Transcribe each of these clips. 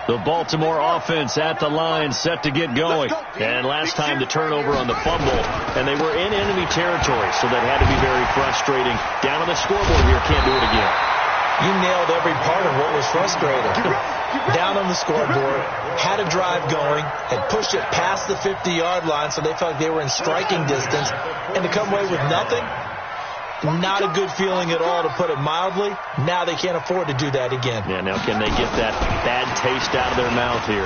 The Baltimore offense at the line, set to get going. And last time the turnover on the fumble, and they were in enemy territory, so that had to be very frustrating. Down on the scoreboard here, can't do it again. You nailed every part of what was frustrating. Down on the scoreboard, had a drive going, had pushed it past the 50-yard line, so they felt like they were in striking distance, and to come away with nothing, not a good feeling at all, to put it mildly. Now they can't afford to do that again. Yeah, now can they get that bad taste out of their mouth here?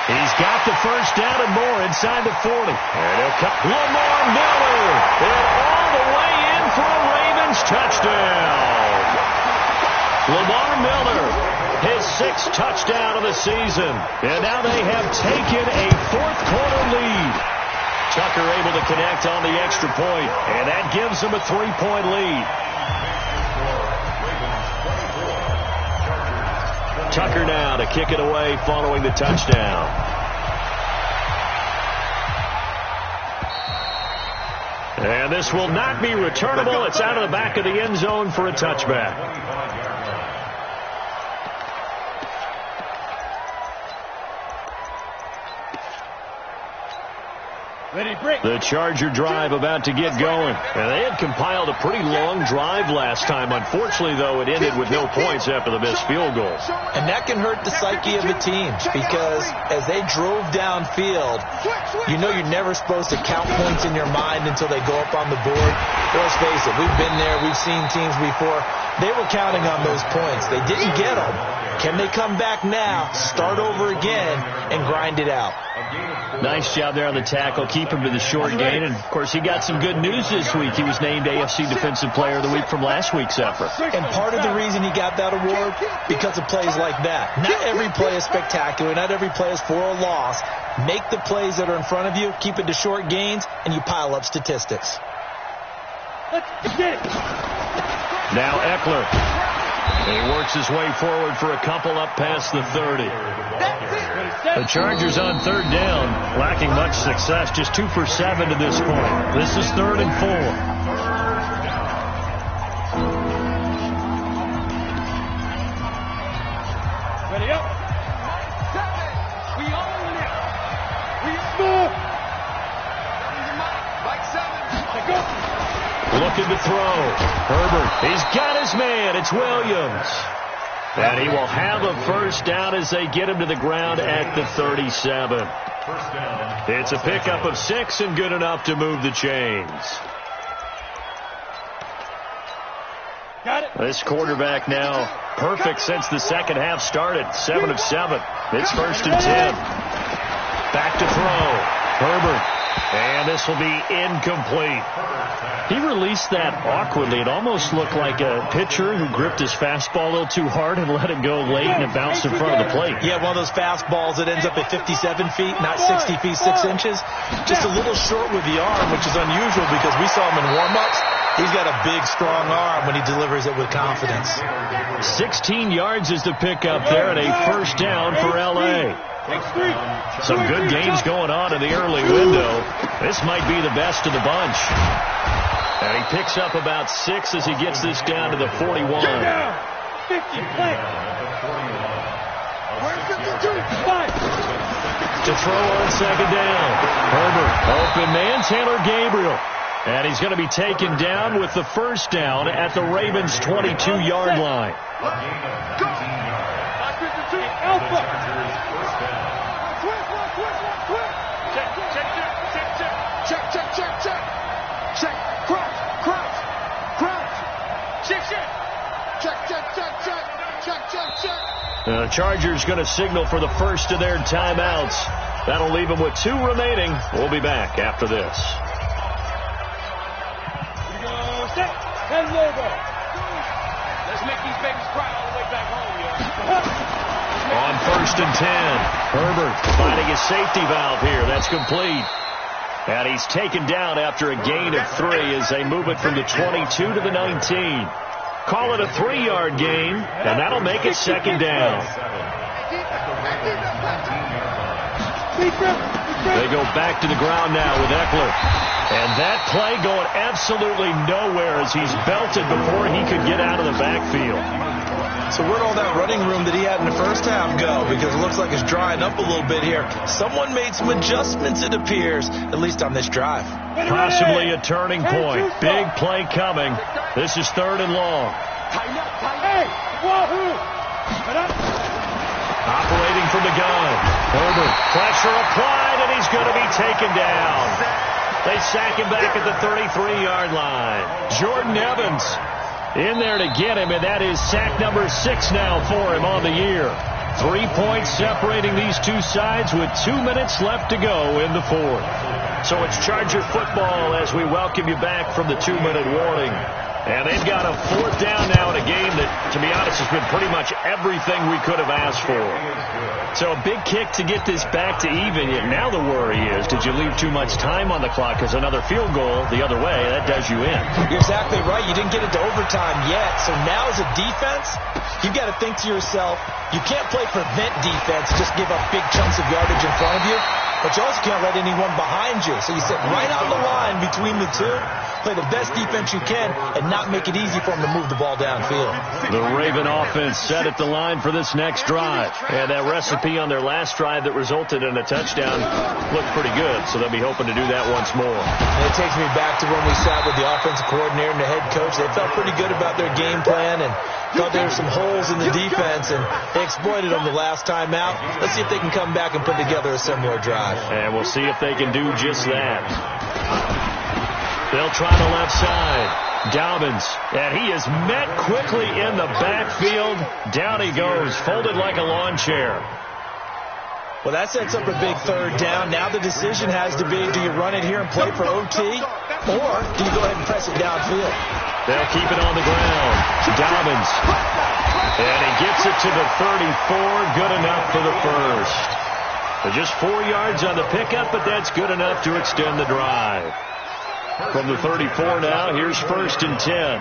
He's got the first down and more inside the 40. And he'll come. Lamar Miller, and all the way in for a Ravens touchdown. Lamar Miller, his 6th touchdown of the season. And now they have taken a fourth-quarter lead. Tucker able to connect on the extra point, and that gives them a 3-point lead. Tucker now to kick it away following the touchdown. And this will not be returnable. It's out of the back of the end zone for a touchback. The Charger drive about to get going. And they had compiled a pretty long drive last time. Unfortunately, though, it ended with no points after the missed field goal. And that can hurt the psyche of a team, because as they drove downfield, you know you're never supposed to count points in your mind until they go up on the board. Let's face it, we've been there, we've seen teams before. They were counting on those points. They didn't get them. Can they come back now, start over again, and grind it out? Nice job there on the tackle. Keep him to the short gain. And, of course, he got some good news this week. He was named AFC Defensive Player of the Week from last week's effort. And part of the reason he got that award, because of plays like that. Not every play is spectacular. Not every play is for a loss. Make the plays that are in front of you, keep it to short gains, and you pile up statistics. Now Eckler. He works his way forward for a couple up past the 30. The Chargers on third down, lacking much success, just 2 for 7 to this point. This is 3rd and 4. Ready up. We own it. We move. Like 7. Go. Looking to throw. Herbert, he's got his man. It's Williams. And he will have a first down as they get him to the ground at the 37. It's a pickup of 6 and good enough to move the chains. Got it. This quarterback now perfect since the second half started. 7 of 7. It's 1st and 10. Back to throw. Herbert. And this will be incomplete. He released that awkwardly. It almost looked like a pitcher who gripped his fastball a little too hard and let it go late, and it bounced in front of the plate. Yeah, one of those fastballs that ends up at 57 feet, not 60 feet, 6 inches. Just a little short with the arm, which is unusual because we saw him in warm-ups. He's got a big, strong arm when he delivers it with confidence. 16 yards is the pickup there, and a first down for L.A. Some good games going on in the early window. This might be the best of the bunch. And he picks up about 6 as he gets this down to the 41. 50, play. Where's 52? 5. To throw on second down. Herbert, open man, Taylor Gabriel. And he's going to be taken down with the first down at the Ravens' 22-yard line. Alpha. Check. Crouch. Check. The Chargers going to signal for the first of their timeouts. That'll leave them with 2 remaining. We'll be back after this. We go set. And logo. Let's make these babies cry all the way back home, On 1st and 10. Herbert finding his safety valve here. That's complete. And he's taken down after a gain of 3 as they move it from the 22 to the 19. Call it a 3-yard gain, and that'll make it second down. They go back to the ground now with Eckler. And that play going absolutely nowhere as he's belted before he could get out of the backfield. So where'd all that running room that he had in the first half go? Because it looks like it's drying up a little bit here. Someone made some adjustments, it appears, at least on this drive. Possibly a turning point. Big play coming. This is 3rd and long. Operating from the gun. Herbert, pressure applied, and he's going to be taken down. They sack him back at the 33-yard line. Jordan Evans in there to get him, and that is sack number 6 now for him on the year. 3 points separating these two sides with 2 minutes left to go in the 4th. So it's Charger football as we welcome you back from the 2-minute warning. And they've got a 4th down now in a game that, to be honest, has been pretty much everything we could have asked for. So a big kick to get this back to even. Yet now the worry is, did you leave too much time on the clock? Because another field goal the other way, that does you in. You're exactly right. You didn't get it to overtime yet. So now as a defense, you've got to think to yourself, you can't play prevent defense, just give up big chunks of yardage in front of you. But you also can't let anyone behind you. So you sit right on the line between the two, play the best defense you can, and not make it easy for them to move the ball downfield. The Raven offense set at the line for this next drive. And that recipe on their last drive that resulted in a touchdown looked pretty good. So they'll be hoping to do that once more. And it takes me back to when we sat with the offensive coordinator and the head coach. They felt pretty good about their game plan and thought there were some holes in the defense, and they exploited them the last time out. Let's see if they can come back and put together a similar drive. And we'll see if they can do just that. They'll try the left side. Dobbins, and he is met quickly in the backfield. Down he goes, folded like a lawn chair. Well, that sets up a big 3rd down. Now the decision has to be, do you run it here and play for OT, or do you go ahead and press it downfield? They'll keep it on the ground. Dobbins, and he gets it to the 34. Good enough for the first. So just 4 yards on the pickup, but that's good enough to extend the drive. From the 34 now, here's 1st and 10.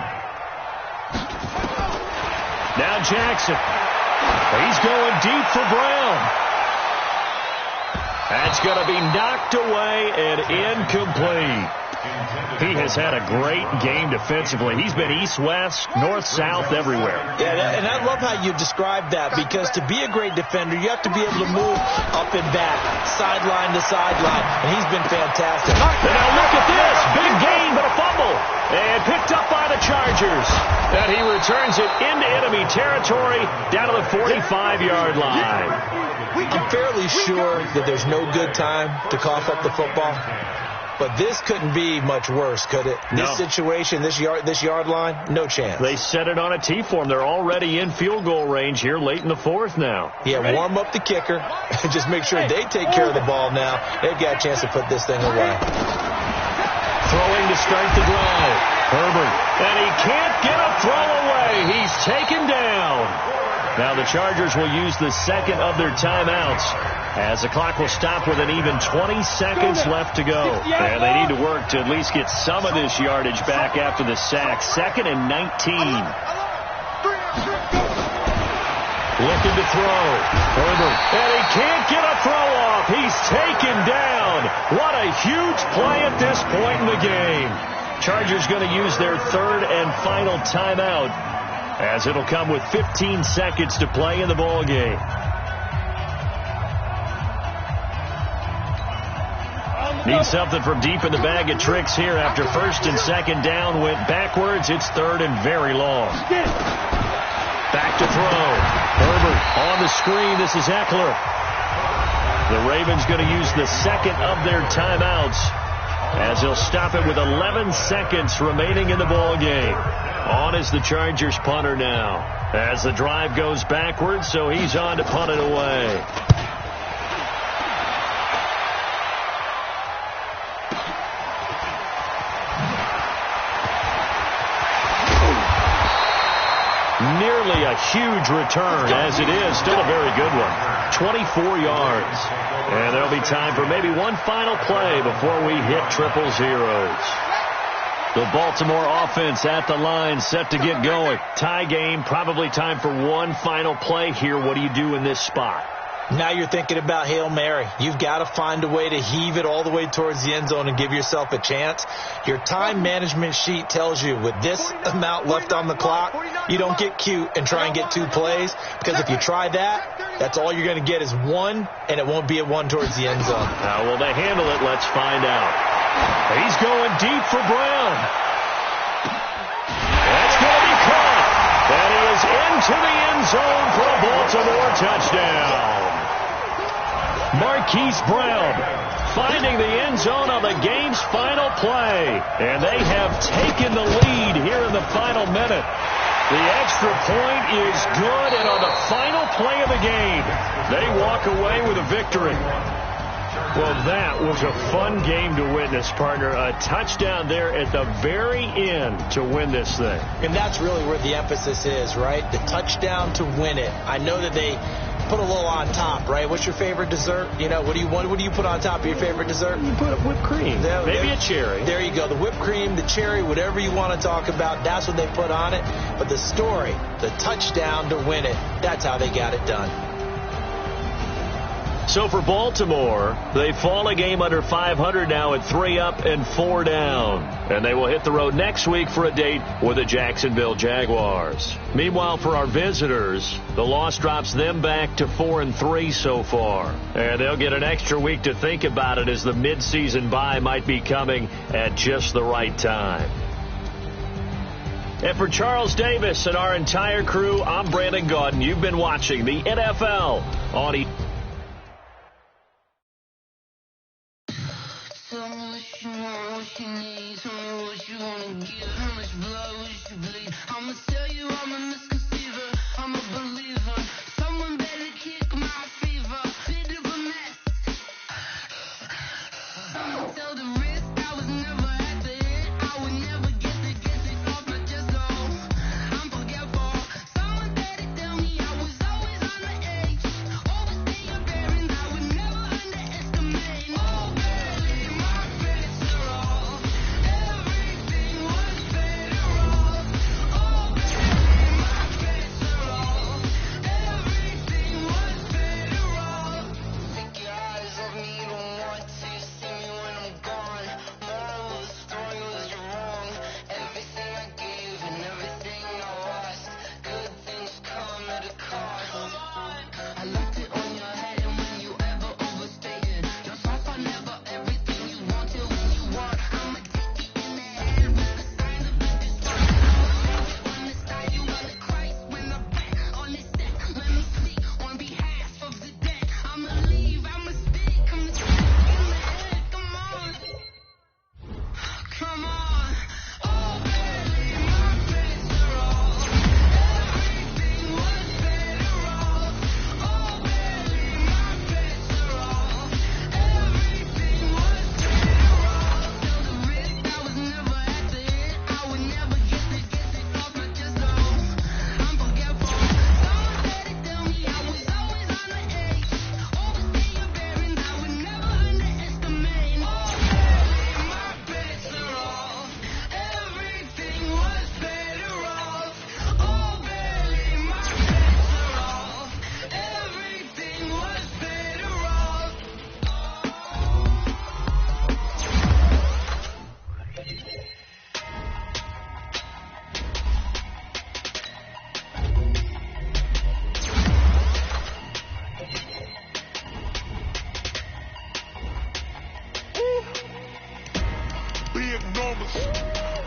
Now Jackson. He's going deep for Brown. That's going to be knocked away and incomplete. He has had a great game defensively. He's been east-west, north-south, everywhere. Yeah, and I love how you described that, because to be a great defender, you have to be able to move up and back, sideline to sideline, and he's been fantastic. And now look at this. Big gain, but a fumble. And picked up by the Chargers. And he returns it into enemy territory down to the 45-yard line. I'm fairly sure that there's no good time to cough up the football. But this couldn't be much worse, could it? No. This situation, this yard line, no chance. They set it on a T form. They're already in field goal range here late in the 4th now. Yeah, warm up the kicker. Just make sure they take care of the ball now. They've got a chance to put this thing away. Throwing to start the drive. Herbert. And he can't get a throw away. He's taken down. Now the Chargers will use the 2nd of their timeouts, as the clock will stop with an even 20 seconds left to go. And they need to work to at least get some of this yardage back after the sack. 2nd and 19. Looking to throw. Herbert. And he can't get a throw off. He's taken down. What a huge play at this point in the game. Chargers going to use their 3rd and final timeout, as it'll come with 15 seconds to play in the ball game. Need something from deep in the bag of tricks here after 1st and 2nd down went backwards. It's 3rd and very long. Back to throw. Herbert on the screen. This is Eckler. The Ravens going to use the 2nd of their timeouts, as they'll stop it with 11 seconds remaining in the ball game. On is the Chargers punter now, as the drive goes backwards, so he's on to punt it away. Nearly a huge return, as it is still a very good one. 24 yards. And there'll be time for maybe one final play before we hit triple zeros. The Baltimore offense at the line, set to get going. Tie game, probably time for one final play here. What do you do in this spot? Now you're thinking about Hail Mary. You've got to find a way to heave it all the way towards the end zone and give yourself a chance. Your time management sheet tells you with this amount left on the clock, you don't get cute and try and get 2 plays, because if you try that, that's all you're going to get is 1, and it won't be a 1 towards the end zone. How will they handle it? Let's find out. He's going deep for Brown. That's going to be caught. And he is into the end zone for a Baltimore touchdown. Marquise Brown finding the end zone on the game's final play. And they have taken the lead here in the final minute. The extra point is good, and on the final play of the game, they walk away with a victory. Well, that was a fun game to witness, partner. A touchdown there at the very end to win this thing. And that's really where the emphasis is, right? The touchdown to win it. I know that they put a little on top, right? What's your favorite dessert? You know, what do you put on top of your favorite dessert? You put whipped cream. Maybe a cherry. There you go. The whipped cream, the cherry, whatever you want to talk about, that's what they put on it. But the story, the touchdown to win it, that's how they got it done. So for Baltimore, they fall a game under 500 now at 3 up and 4 down. And they will hit the road next week for a date with the Jacksonville Jaguars. Meanwhile, for our visitors, the loss drops them back to 4-3 so far. And they'll get an extra week to think about it, as the midseason bye might be coming at just the right time. And for Charles Davis and our entire crew, I'm Brandon Gaudin. You've been watching the NFL on Tell me what you want, what you need. Tell me what you want to give. How much blood would you bleed? I'ma tell you I'm a misconceiver. I'm a believer. Someone better kick my fever. Bit of a mess. Someone tell the risk I was never at the hit. I would never get it off my chest. Oh, I'm forgetful. Someone better tell me I was always on the edge. Overstay your bearings. I would never underestimate. Oh, barely. Everything was better off. Oh,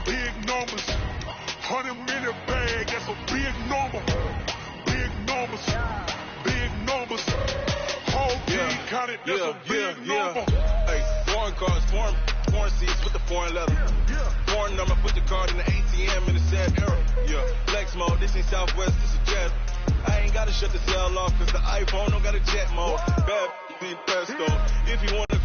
Big numbers. 100-minute bag, that's a big number. Big numbers. Big numbers. Whole team counted, that's a big number. Hey, foreign cars, foreign seats with the foreign leather. Foreign number, put the card in the ATM in the sad era. Yeah, flex mode, this ain't Southwest, this is Jet. I ain't gotta shut the cell off, cause the iPhone don't got a jet mode. Bad pesto. If you wanna